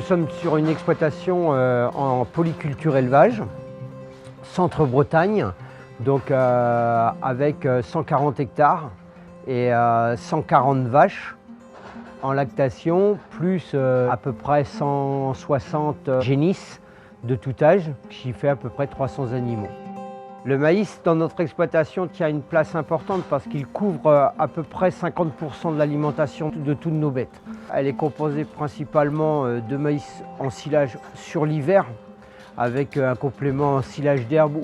sommes sur une exploitation en polyculture élevage, centre-Bretagne, donc avec 140 hectares et 140 vaches en lactation, plus à peu près 160 génisses de tout âge, qui fait à peu près 300 animaux. Le maïs dans notre exploitation tient une place importante parce qu'il couvre à peu près 50% de l'alimentation de toutes nos bêtes. Elle est composée principalement de maïs en silage sur l'hiver, avec un complément en silage d'herbe,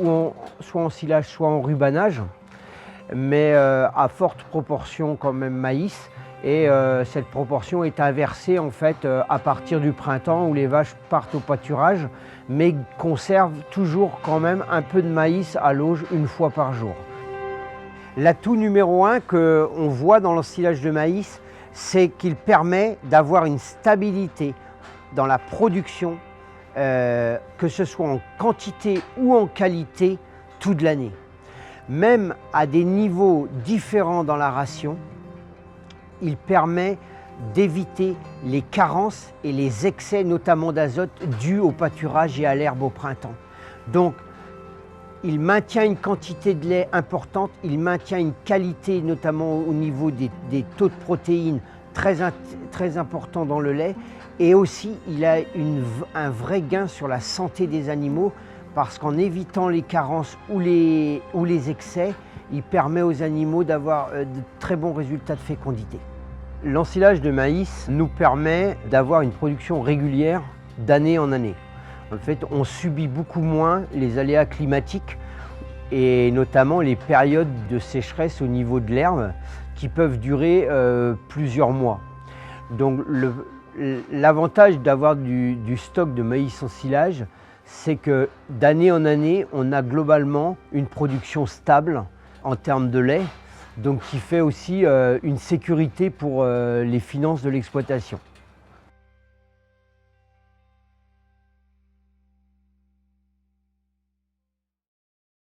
soit en silage, soit en rubanage, mais à forte proportion quand même maïs. Et cette proportion est inversée en fait à partir du printemps où les vaches partent au pâturage, mais conservent toujours quand même un peu de maïs à l'auge une fois par jour. L'atout numéro 1 qu'on voit dans l'ensilage de maïs, c'est qu'il permet d'avoir une stabilité dans la production, que ce soit en quantité ou en qualité, toute l'année. Même à des niveaux différents dans la ration, il permet d'éviter les carences et les excès, notamment d'azote, dus au pâturage et à l'herbe au printemps. Donc, il maintient une quantité de lait importante, il maintient une qualité, notamment au niveau des taux de protéines très important dans le lait, et aussi il a un vrai gain sur la santé des animaux, parce qu'en évitant les carences ou les excès, il permet aux animaux d'avoir de très bons résultats de fécondité. L'ensilage de maïs nous permet d'avoir une production régulière d'année en année. En fait, on subit beaucoup moins les aléas climatiques et notamment les périodes de sécheresse au niveau de l'herbe qui peuvent durer plusieurs mois. Donc l'avantage d'avoir du stock de maïs en silage, c'est que d'année en année, on a globalement une production stable en termes de lait, donc qui fait aussi une sécurité pour les finances de l'exploitation.